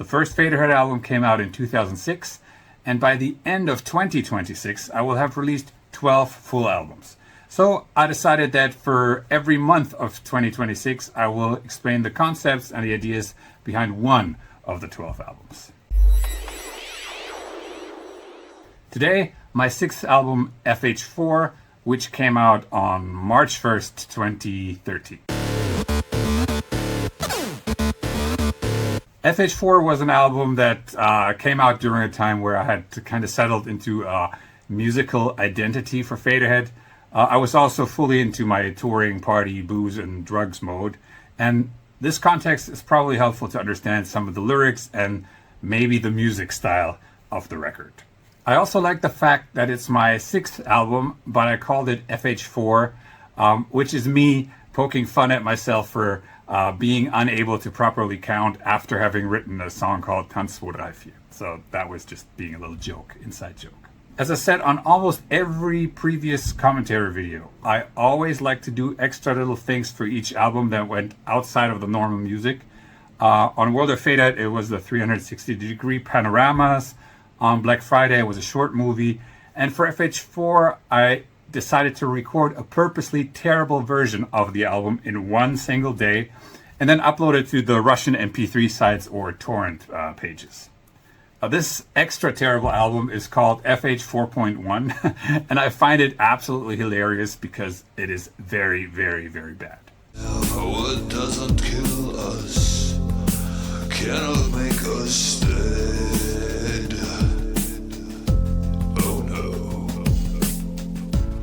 The first Faderhead album came out in 2006, and by the end of 2026, I will have released 12 full albums. So I decided that for every month of 2026, I will explain the concepts and the ideas behind one of the 12 albums. Today, my sixth album, FH4, which came out on March 1st, 2013. FH4 was an album that came out during a time where I had kind of settled into a musical identity for Faderhead. I was also fully into my touring, party, booze, and drugs mode. And this context is probably helpful to understand some of the lyrics and maybe the music style of the record. I also like the fact that it's my sixth album, but I called it FH4, which is me poking fun at myself for being unable to properly count after having written a song called Tanz 2, 3, 4. So that was just being a little joke, inside joke. As I said on almost every previous commentary video, I always like to do extra little things for each album that went outside of the normal music. On World of Faderhead, it was the 360-degree panoramas. On Black Friday, it was a short movie. And for FH4, I decided to record a purposely terrible version of the album in one single day and then upload it to the Russian MP3 sites or torrent pages. This extra terrible album is called FH4.1 and I find it absolutely hilarious because it is very, very, very bad. What doesn't kill us cannot make us dead. Oh no.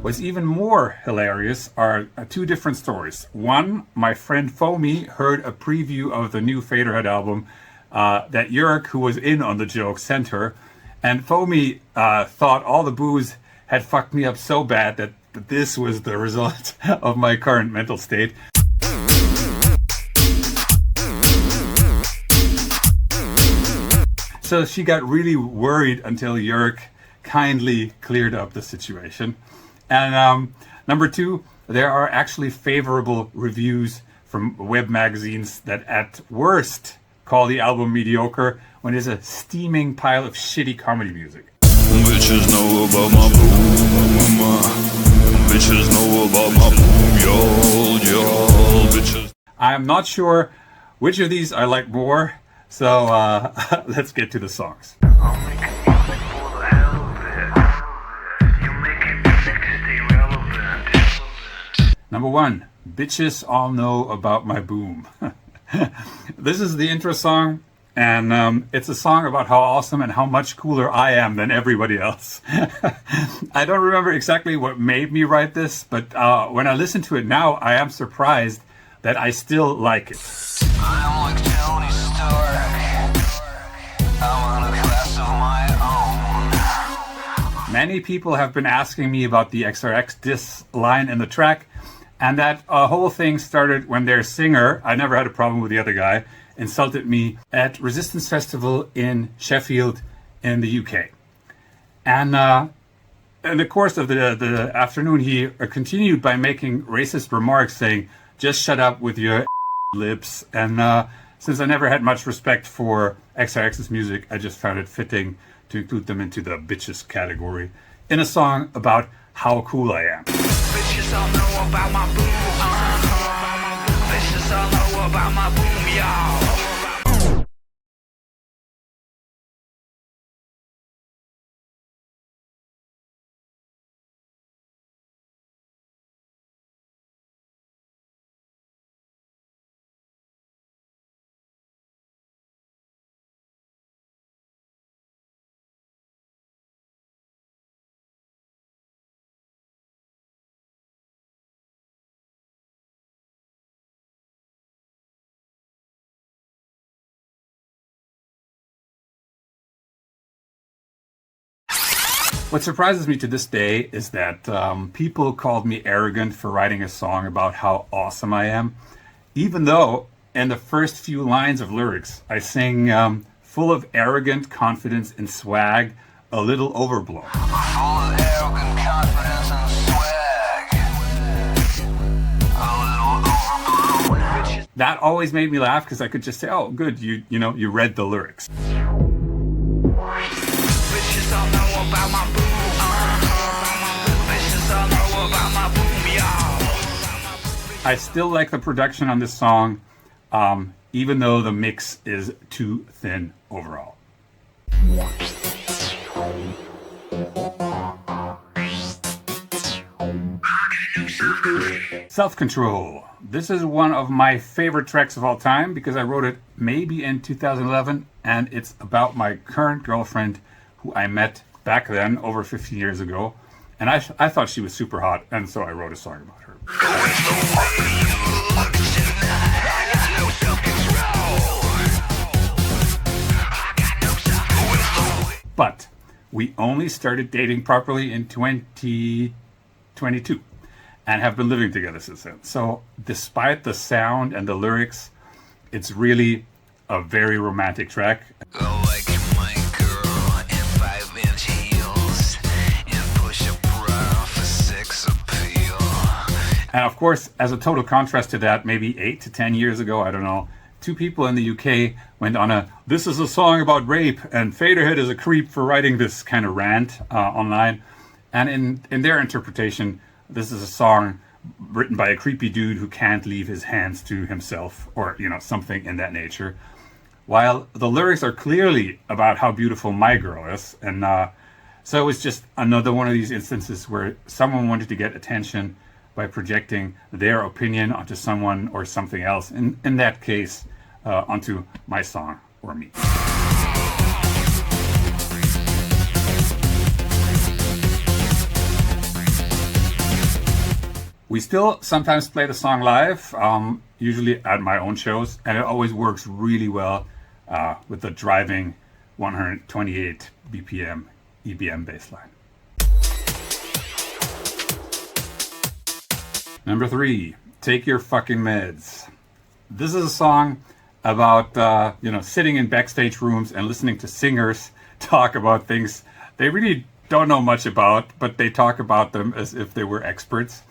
What's even more hilarious are two different stories. One, my friend Foamy heard a preview of the new Faderhead album that Jörg, who was in on the joke, sent her. And Foamy thought all the booze had fucked me up so bad that this was the result of my current mental state. So she got really worried until Jörg kindly cleared up the situation. And number two, there are actually favorable reviews from web magazines that at worst call the album mediocre when it's a steaming pile of shitty comedy music. Bitches know about my boom. Bitches know about my boom, y'all, bitches. I am not sure which of these I like more, so let's get to the songs. Number one, Bitches All Know About My Boom. This is the intro song, and it's a song about how awesome and how much cooler I am than everybody else. I don't remember exactly what made me write this, but when I listen to it now, I am surprised that I still like it. I'm like Tony Stark. I'm on a class of my own. Many people have been asking me about the XRX diss line in the track, and that whole thing started when their singer, I never had a problem with the other guy, insulted me at Resistance Festival in Sheffield in the UK. And in the course of the afternoon, he continued by making racist remarks saying, just shut up with your lips. And since I never had much respect for XRX's music, I just found it fitting to include them into the bitches category in a song about how cool I am. Bitches all know about my boom. Bitches all know about my boom, y'all. What surprises me to this day is that people called me arrogant for writing a song about how awesome I am, even though in the first few lines of lyrics I sing full of arrogant confidence and swag, a little overblown. Full of arrogant confidence and swag. A little overblown. that always made me laugh because I could just say, oh, good, you know, you read the lyrics. I still like the production on this song, even though the mix is too thin overall. Self-Control. This is one of my favorite tracks of all time because I wrote it maybe in 2011, and it's about my current girlfriend who I met back then over 15 years ago, and I thought she was super hot, and so I wrote a song about her. But we only started dating properly in 2022 and have been living together since then. So despite the sound and the lyrics, it's really a very romantic track. Like my girl in 5-inch heels and push a bra for sex appeal. And of course, as a total contrast to that, maybe 8 to 10 years ago, I don't know, two people in the UK went on a "this is a song about rape and Faderhead is a creep" for writing this kind of rant online. And in their interpretation, this is a song written by a creepy dude who can't leave his hands to himself, or, you know, something in that nature. While the lyrics are clearly about how beautiful my girl is. And so it was just another one of these instances where someone wanted to get attention by projecting their opinion onto someone or something else. In that case, onto my song or me. We still sometimes play the song live, usually at my own shows, and it always works really well with the driving 128 BPM EBM bassline. Number 3, Take Your Fucking Meds. This is a song about sitting in backstage rooms and listening to singers talk about things they really don't know much about, but they talk about them as if they were experts.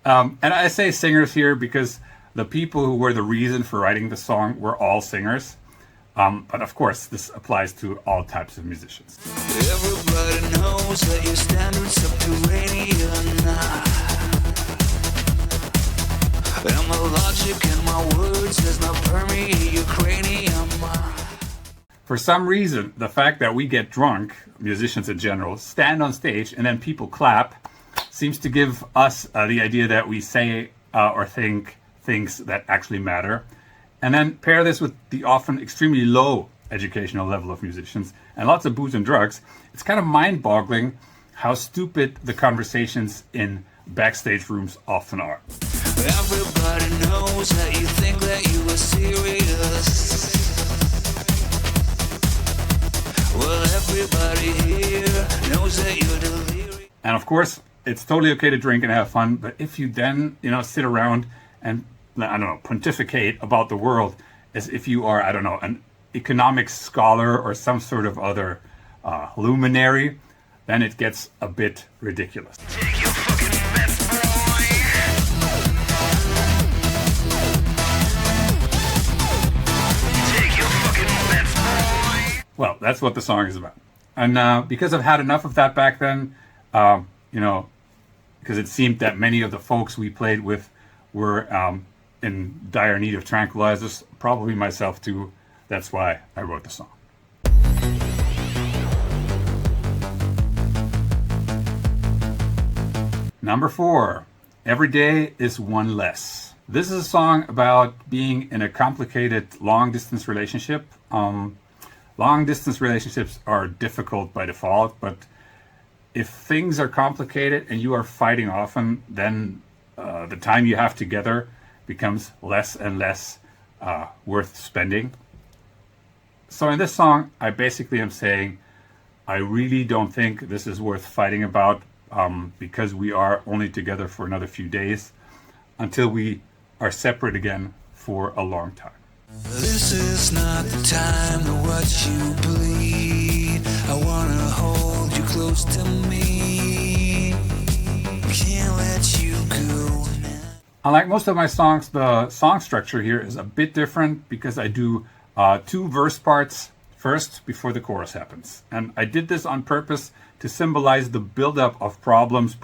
And I say singers here because the people who were the reason for writing the song were all singers. But of course, this applies to all types of musicians. Everybody knows that your standards subterranean. And my logic and my words does not permeate your cranium. For some reason, the fact that we get drunk, musicians in general, stand on stage and then people clap, seems to give us the idea that we say or think things that actually matter. And then pair this with the often extremely low educational level of musicians and lots of booze and drugs. It's kind of mind-boggling how stupid the conversations in backstage rooms often are. Everybody knows that you think that you are serious. Well, everybody here knows that you're delirious. And of course, it's totally okay to drink and have fun, but if you then, sit around and, pontificate about the world as if you are, an economics scholar or some sort of other luminary, then it gets a bit ridiculous. Take your fucking meds, boy. Take your fucking meds, boy. Well, that's what the song is about. And because I've had enough of that back then, because it seemed that many of the folks we played with were in dire need of tranquilizers, probably myself too. That's why I wrote the song. Number 4, Every Day is One Less. This is a song about being in a complicated long-distance relationship. Long-distance relationships are difficult by default, but if things are complicated and you are fighting often, then the time you have together becomes less and less worth spending. So in this song, I basically am saying, I really don't think this is worth fighting about because we are only together for another few days until we are separate again for a long time. This is not the time to watch you bleed. I wanna hold you close to me. Can't let you go now. Unlike most of my songs, the song structure here is a bit different because I do 2 verse parts first before the chorus happens. And I did this on purpose to symbolize the buildup of problems,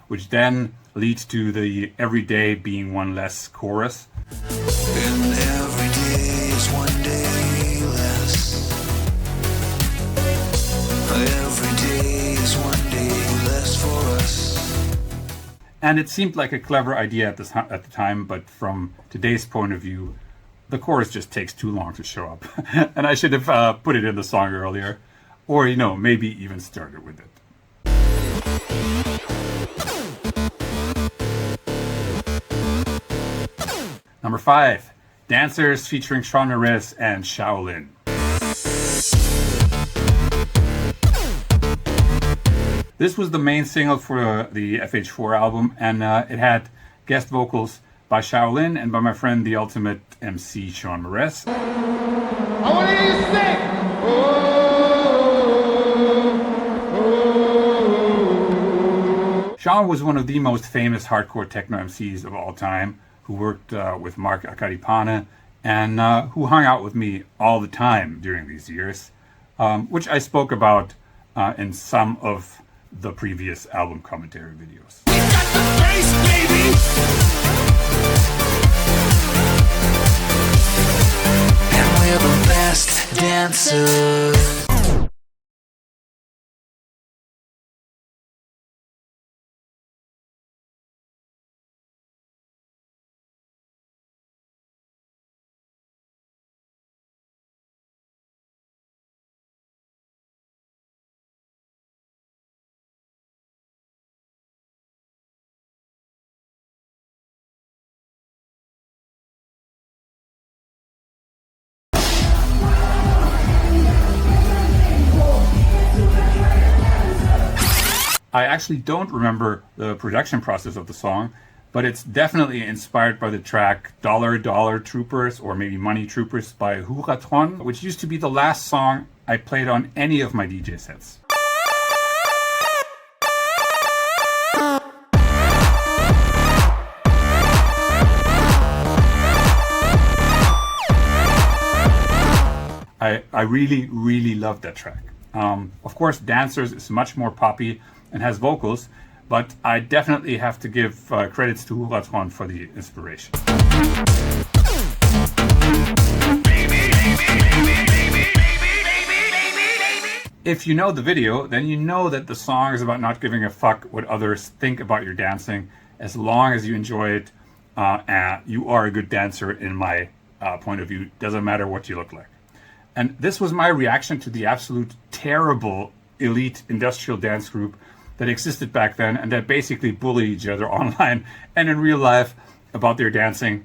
which then leads to the everyday being one less chorus. And every day is one day less. Every day is one day less for us. And it seemed like a clever idea at the time, but from today's point of view, the chorus just takes too long to show up. And I should have put it in the song earlier. Or, maybe even started with it. Number 5, Dancers featuring Sean Merez and Shaolin. This was the main single for the FH4 album, and it had guest vocals by Shaolin and by my friend, the ultimate MC, Sean Merez. I want to hear you sing! Sean was one of the most famous hardcore techno MCs of all time, who worked with Mark Akaripane and who hung out with me all the time during these years, which I spoke about in some of the previous album commentary videos. We got the bass, baby! And we're the best dancers. I actually don't remember the production process of the song, but it's definitely inspired by the track Dollar Dollar Troopers, or maybe Money Troopers by Huratron, which used to be the last song I played on any of my DJ sets. I really, really love that track. Of course, Dancers is much more poppy and has vocals, but I definitely have to give credits to Huratron for the inspiration. If you know the video, then you know that the song is about not giving a fuck what others think about your dancing, as long as you enjoy it. You are a good dancer in my point of view. Doesn't matter what you look like. And this was my reaction to the absolute terrible elite industrial dance group that existed back then, and that basically bullied each other online and in real life about their dancing,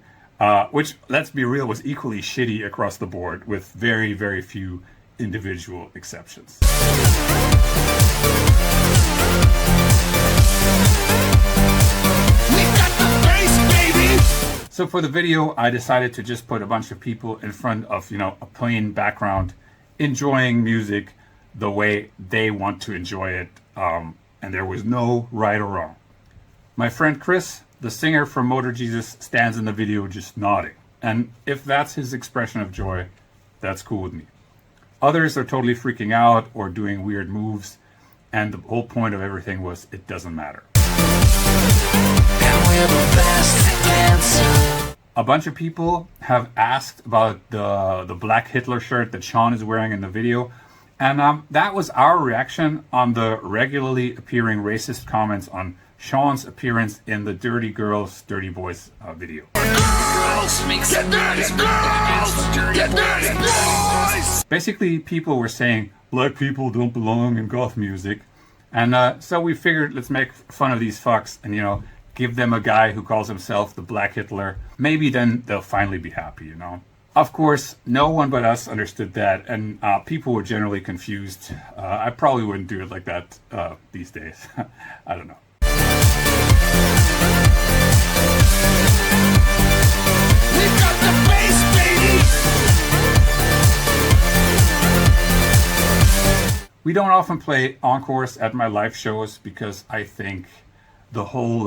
which, let's be real, was equally shitty across the board, with very, very few individual exceptions. So for the video, I decided to just put a bunch of people in front of, a plain background, enjoying music the way they want to enjoy it, and there was no right or wrong. My friend Chris, the singer from Motor Jesus, stands in the video just nodding. And if that's his expression of joy, that's cool with me. Others are totally freaking out or doing weird moves, and the whole point of everything was it doesn't matter. A bunch of people have asked about the black Hitler shirt that Sean is wearing in the video, and that was our reaction on the regularly appearing racist comments on Sean's appearance in the Dirty Girls, Dirty Boys video. Basically, people were saying black people don't belong in goth music, and so we figured let's make fun of these fucks and give them a guy who calls himself the Black Hitler. Maybe then they'll finally be happy, Of course, no one but us understood that, and people were generally confused. I probably wouldn't do it like that these days. I don't know. We got the bass, baby! We don't often play encores at my live shows because I think the whole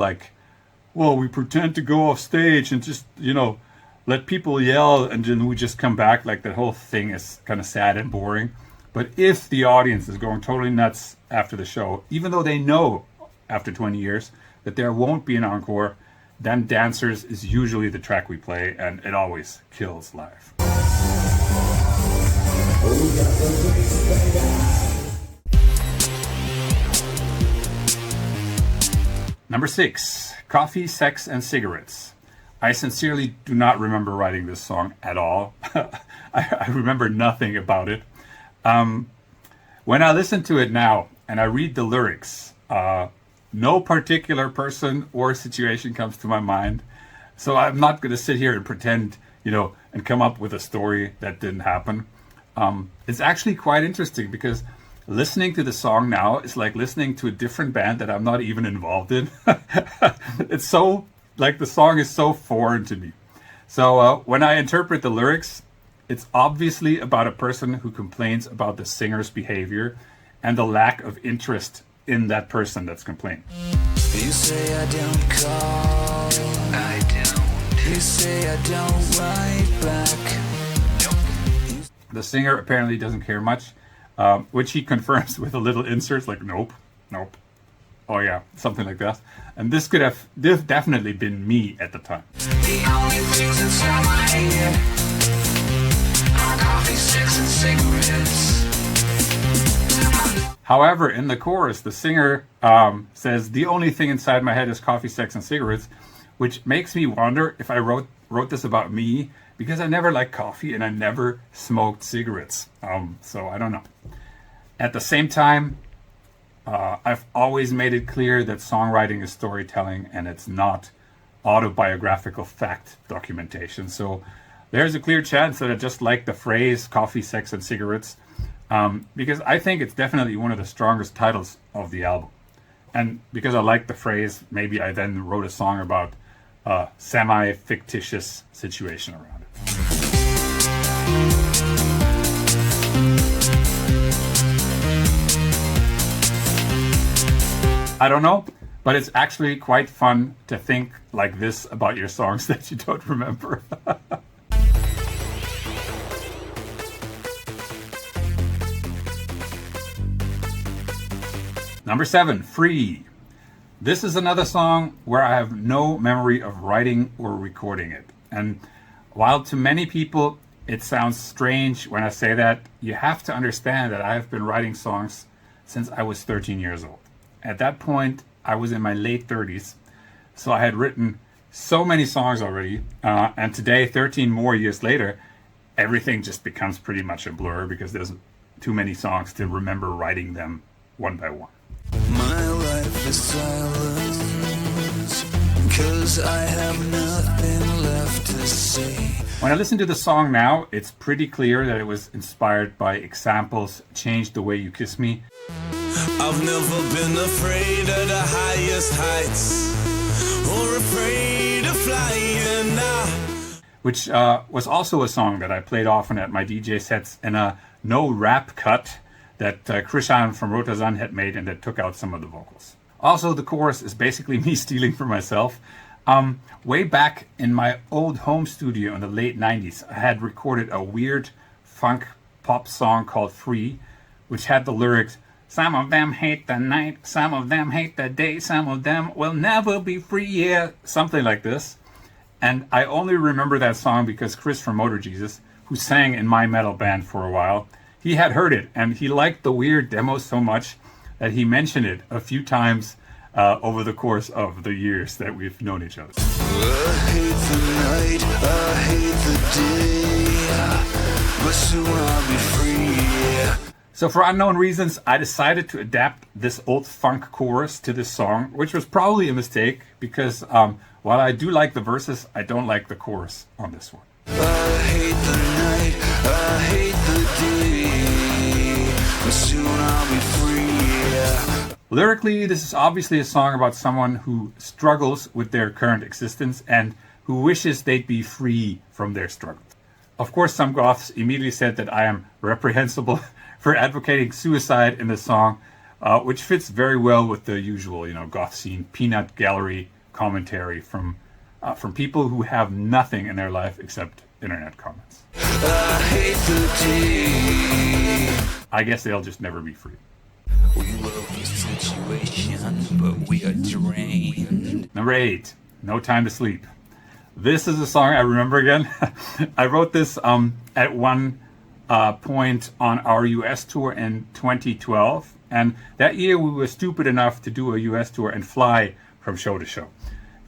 well, we pretend to go off stage and just, let people yell, and then we just come back. Like, the whole thing is kind of sad and boring. But if the audience is going totally nuts after the show, even though they know after 20 years that there won't be an encore, then Dancers is usually the track we play, and it always kills live. Number 6, Coffee, Sex, and Cigarettes. I sincerely do not remember writing this song at all. I remember nothing about it. When I listen to it now and I read the lyrics, no particular person or situation comes to my mind. So I'm not going to sit here and pretend, and come up with a story that didn't happen. It's actually quite interesting because listening to the song now is like listening to a different band that I'm not even involved in. It's so, like, the song is so foreign to me. So when I interpret the lyrics, it's obviously about a person who complains about the singer's behavior and the lack of interest in that person that's complaining. You say I don't call, I don't. You say I don't write back. Nope. The singer apparently doesn't care much, which he confirms with a little insert like, nope, oh yeah, something like that. And this could have definitely been me at the time. The only things inside my head are coffee, sex, and cigarettes. However, in the chorus, the singer says, the only thing inside my head is coffee, sex, and cigarettes, which makes me wonder if I wrote this about me, because I never liked coffee and I never smoked cigarettes. So I don't know. At the same time, I've always made it clear that songwriting is storytelling and it's not autobiographical fact documentation. So there's a clear chance that I just like the phrase coffee, sex, and cigarettes, because I think it's definitely one of the strongest titles of the album. And because I like the phrase, maybe I then wrote a song about a semi-fictitious situation around it. I don't know, but it's actually quite fun to think like this about your songs that you don't remember. Number 7, Free. This is another song where I have no memory of writing or recording it. And while to many people it sounds strange when I say that, you have to understand that I have been writing songs since I was 13 years old. At that point, I was in my late 30s, so I had written so many songs already, and today, 13 more years later, everything just becomes pretty much a blur because there's too many songs to remember writing them one by one. My life is silence, 'cause I have nothing left to say. When I listen to the song now, it's pretty clear that it was inspired by examples, Change the Way You Kiss Me. I've never been afraid of the highest heights, or afraid of flying now. Which was also a song that I played often at my DJ sets in a no rap cut that Krishan from Rotazan had made and that took out some of the vocals. Also, the chorus is basically me stealing for myself. Way back in my old home studio in the late 90s, I had recorded a weird funk pop song called Free, which had the lyrics, some of them hate the night, some of them hate the day, some of them will never be free, yeah, something like this. And I only remember that song because Chris from Motor Jesus, who sang in my metal band for a while, he had heard it and he liked the weird demo so much that he mentioned it a few times over the course of the years that we've known each other. I hate the night, I hate the day, but soon I'll be free. So for unknown reasons, I decided to adapt this old funk chorus to this song, which was probably a mistake because while I do like the verses, I don't like the chorus on this one. I hate the night, I hate the day, but soon I'll be free. Lyrically, this is obviously a song about someone who struggles with their current existence and who wishes they'd be free from their struggles. Of course, some goths immediately said that I am reprehensible for advocating suicide in the song, which fits very well with the usual, goth scene, peanut gallery commentary from people who have nothing in their life except internet comments. I hate the day. I guess they'll just never be free. We love the situation, but we are drained. Number 8, No Time to Sleep. This is a song I remember again. I wrote this at one point on our US tour in 2012. And that year we were stupid enough to do a US tour and fly from show to show.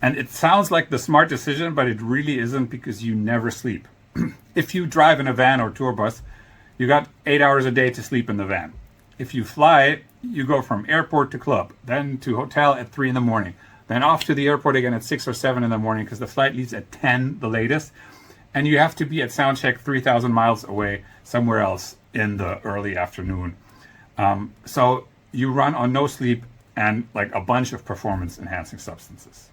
And it sounds like the smart decision, but it really isn't, because you never sleep. If you drive in a van or tour bus, you got 8 hours a day to sleep in the van. If you fly, you go from airport to club, then to hotel at 3 in the morning, then off to the airport again at 6 or 7 in the morning, because the flight leaves at 10 the latest. And you have to be at soundcheck 3,000 miles away somewhere else in the early afternoon. So you run on no sleep and like a bunch of performance enhancing substances.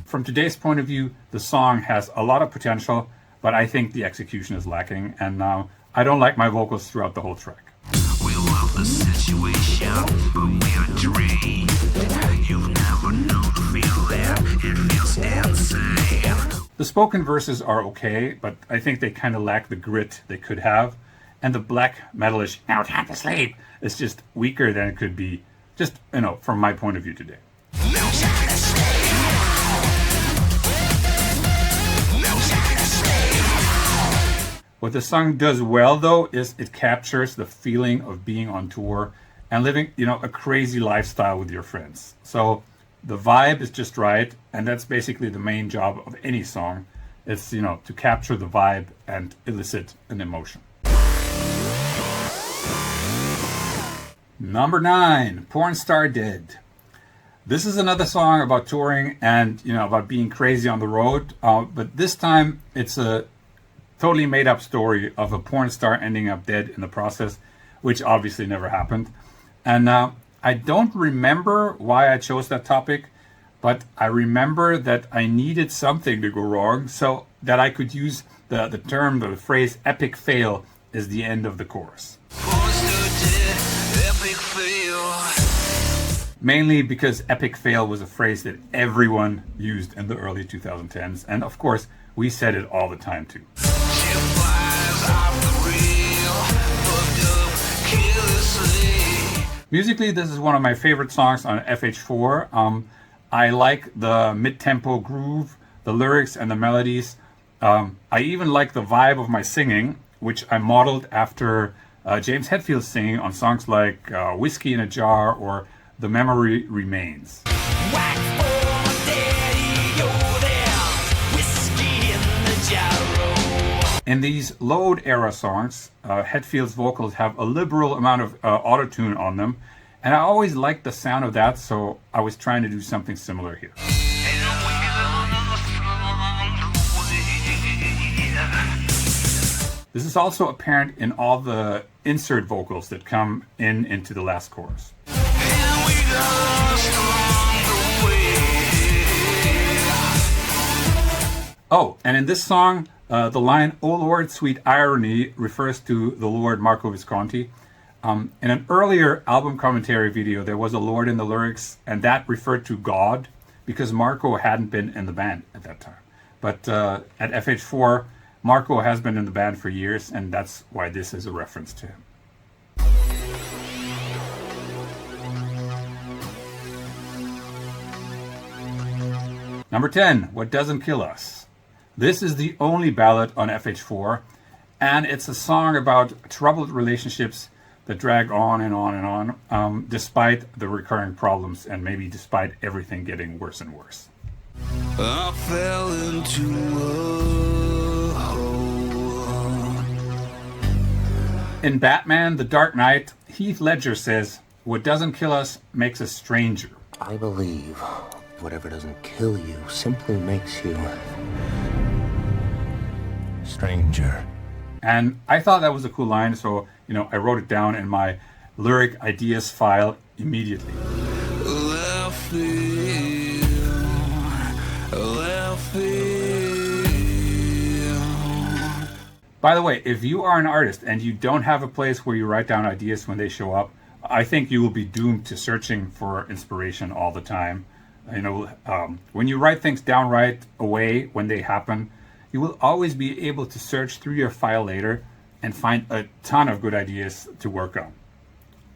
From today's point of view, the song has a lot of potential, but I think the execution is lacking, and I don't like my vocals throughout the whole track. We love the situation, but we are drained. You've never known to feel that. It feels insane. The spoken verses are okay, but I think they kind of lack the grit they could have. And the black metalish "No Time to Sleep" is just weaker than it could be, just, from my point of view today. No time to sleep. No time to sleep. What the song does well, though, is it captures the feeling of being on tour and living, a crazy lifestyle with your friends. So the vibe is just right, and that's basically the main job of any song. It's, to capture the vibe and elicit an emotion. Number 9, Pornstar Dead. This is another song about touring and, about being crazy on the road. But this time it's a totally made up story of a porn star ending up dead in the process, which obviously never happened. And I don't remember why I chose that topic, but I remember that I needed something to go wrong so that I could use the phrase epic fail as the end of the chorus. Epic fail. Mainly because epic fail was a phrase that everyone used in the early 2010s. And of course, we said it all the time too. Musically, this is one of my favorite songs on FH4. I like the mid-tempo groove, the lyrics and the melodies. I even like the vibe of my singing, which I modeled after James Hetfield's singing on songs like Whiskey in a Jar or The Memory Remains. In these load era songs, Hetfield's vocals have a liberal amount of autotune on them, and I always liked the sound of that, so I was trying to do something similar here. This is also apparent in all the insert vocals that come into the last chorus. Oh, and in this song, the line "Oh Lord, sweet irony" refers to the Lord Marco Visconti. In an earlier album commentary video, there was a Lord in the lyrics, and that referred to God because Marco hadn't been in the band at that time. But at FH4, Marco has been in the band for years, and that's why this is a reference to him. Number 10, What Doesn't Kill Us. This is the only ballad on FH4, and it's a song about troubled relationships that drag on and on and on, despite the recurring problems and maybe despite everything getting worse and worse. I fell into a hole. In Batman: The Dark Knight, Heath Ledger says, "What doesn't kill us makes us stranger." I believe whatever doesn't kill you simply makes you stranger. And I thought that was a cool line, so I wrote it down in my lyric ideas file immediately. Left field. By the way, if you are an artist and you don't have a place where you write down ideas when they show up, I think you will be doomed to searching for inspiration all the time. When you write things down right away when they happen, you will always be able to search through your file later and find a ton of good ideas to work on.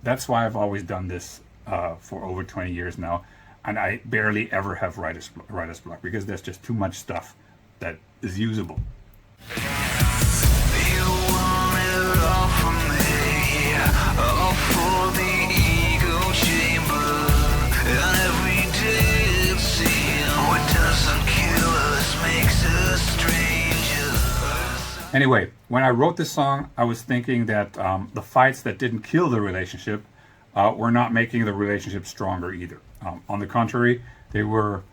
That's why I've always done this for over 20 years now, and I barely ever have writer's block because there's just too much stuff that is usable. You want it all from me, all for the ego chamber, and every day it seems what doesn't kill us makes us strangers. Anyway, when I wrote this song, I was thinking that the fights that didn't kill the relationship were not making the relationship stronger either. On the contrary, they were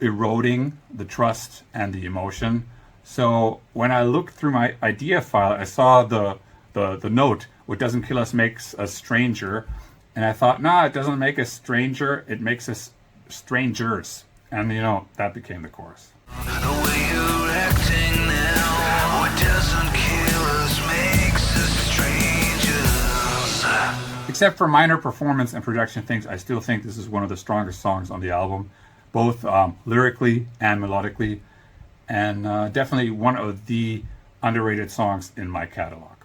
eroding the trust and the emotion. So when I looked through my idea file, I saw the note, what doesn't kill us makes us stranger. And I thought, nah, it doesn't make us stranger, it makes us strangers. And that became the chorus. The way you're acting now, what doesn't kill us makes us strangers. Except for minor performance and production things, I still think this is one of the strongest songs on the album, both lyrically and melodically, and definitely one of the underrated songs in my catalog.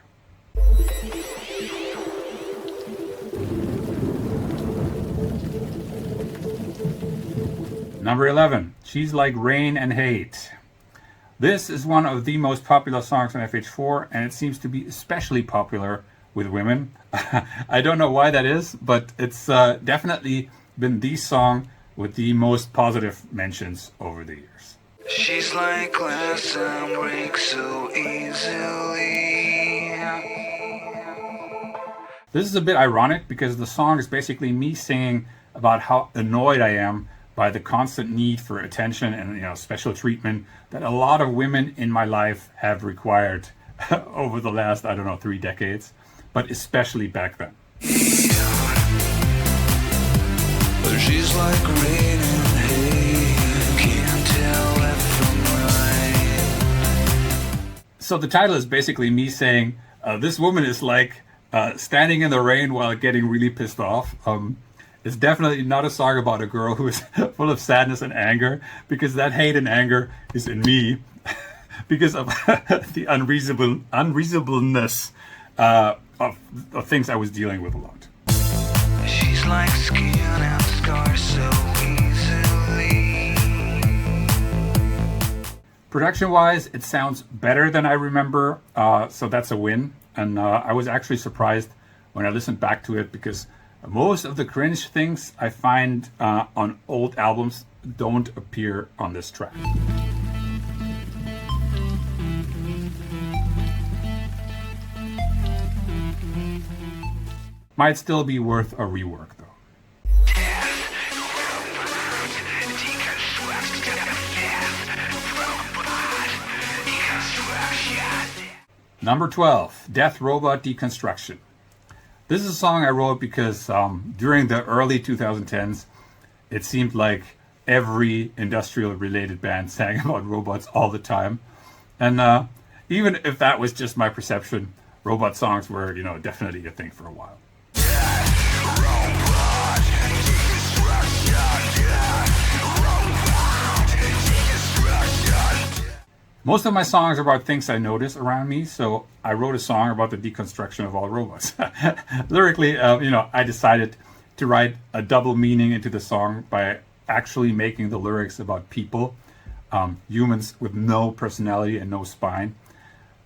Number 11, She's Like Rain and Hate. This is one of the most popular songs on FH4, and it seems to be especially popular with women. I don't know why that is, but it's definitely been the song with the most positive mentions over the years. She's like glass and breaks so easily. This is a bit ironic because the song is basically me singing about how annoyed I am by the constant need for attention and special treatment that a lot of women in my life have required over the last, 3 decades, but especially back then. She's like rain and hay, can't tell left from right. So the title is basically me saying this woman is like standing in the rain while getting really pissed off. It's definitely not a song about a girl who is full of sadness and anger, because that hate and anger is in me because of the unreasonableness of things I was dealing with a lot. She's like skin and scars so easily. Production-wise, it sounds better than I remember, so that's a win. And I was actually surprised when I listened back to it, because most of the cringe things I find on old albums don't appear on this track. Might still be worth a rework though. Number 12, Death.Robot.Deconstruction. This is a song I wrote because during the early 2010s, it seemed like every industrial-related band sang about robots all the time. And even if that was just my perception, robot songs were, definitely a thing for a while. Most of my songs are about things I notice around me, so I wrote a song about the deconstruction of all robots. Lyrically, I decided to write a double meaning into the song by actually making the lyrics about people, humans with no personality and no spine.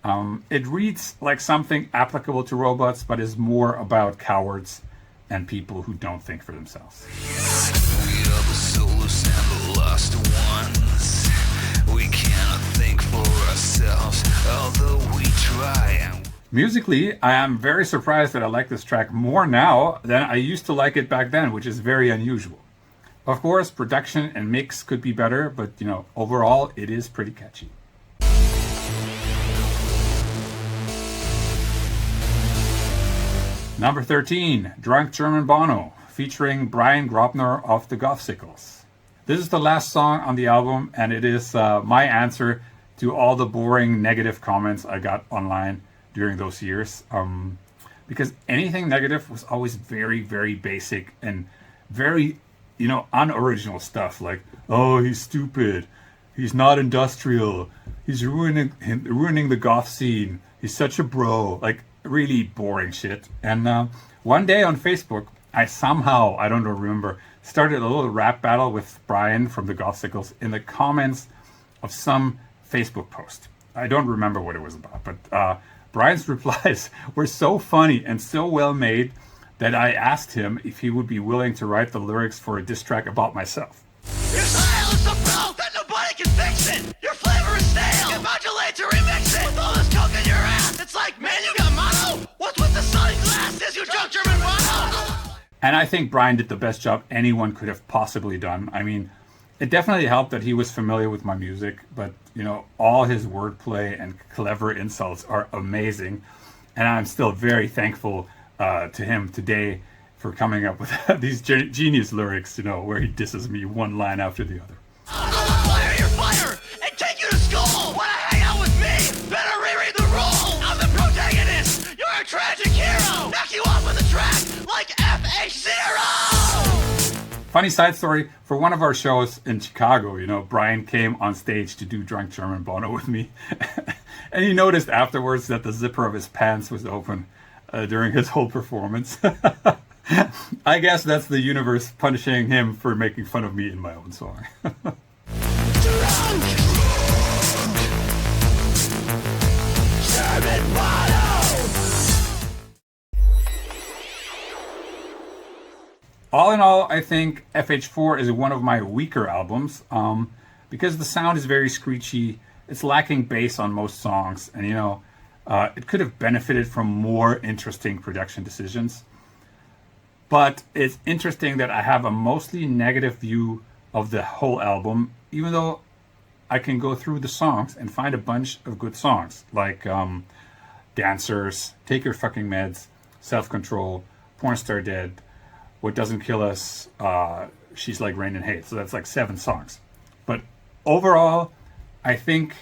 It reads like something applicable to robots, but is more about cowards and people who don't think for themselves. We are the soulless and the lost ones. We cannot think for ourselves, although we try. Musically, I am very surprised that I like this track more now than I used to like it back then, which is very unusual. Of course, production and mix could be better, but overall, it is pretty catchy. Number 13, Drunk German Bono, featuring Brian Graupner of the Gothsicles. This is the last song on the album, and it is my answer to all the boring negative comments I got online during those years. because anything negative was always very, very basic and very, unoriginal stuff like, oh, he's stupid, he's not industrial, he's ruining the goth scene, he's such a bro, like really boring shit. And one day on Facebook, I somehow, I don't remember, started a little rap battle with Brian from the Gothsicles in the comments of some Facebook post. I don't remember what it was about, but Brian's replies were so funny and so well made that I asked him if he would be willing to write the lyrics for a diss track about myself. Your style is so broke that nobody can fix it. Your flavor is stale. You modulate to remix it. With all this coke in your ass, it's like, man, you got mono. What's with the sunglasses? You drunk German Bono. And I think Brian did the best job anyone could have possibly done. I mean, it definitely helped that he was familiar with my music, but all his wordplay and clever insults are amazing. And I'm still very thankful to him today for coming up with these genius lyrics, where he disses me one line after the other. I'm gonna fire your fire and take you to school. Wanna hang out with me? Better reread the rules. I'm the protagonist. You're a tragic hero. Knock you off of the track like FH4. Funny side story, for one of our shows in Chicago, Brian came on stage to do Drunk German Bono with me. And he noticed afterwards that the zipper of his pants was open during his whole performance. I guess that's the universe punishing him for making fun of me in my own song. Drunk German Bono. All in all, I think FH4 is one of my weaker albums because the sound is very screechy. It's lacking bass on most songs, and it could have benefited from more interesting production decisions. But it's interesting that I have a mostly negative view of the whole album, even though I can go through the songs and find a bunch of good songs, like Dancers, Take Your Fucking Meds, Self-Control, Pornstar Dead, What Doesn't Kill Us, She's Like Rain and Hate. So that's like 7 songs. But overall, I think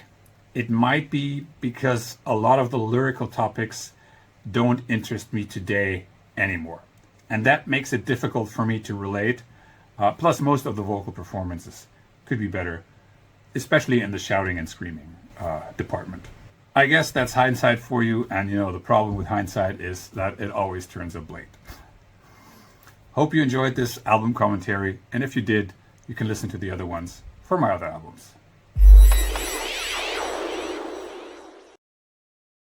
it might be because a lot of the lyrical topics don't interest me today anymore. And that makes it difficult for me to relate. Plus, most of the vocal performances could be better, especially in the shouting and screaming department. I guess that's hindsight for you. And, the problem with hindsight is that it always turns up late. Hope you enjoyed this album commentary. And if you did, you can listen to the other ones for my other albums.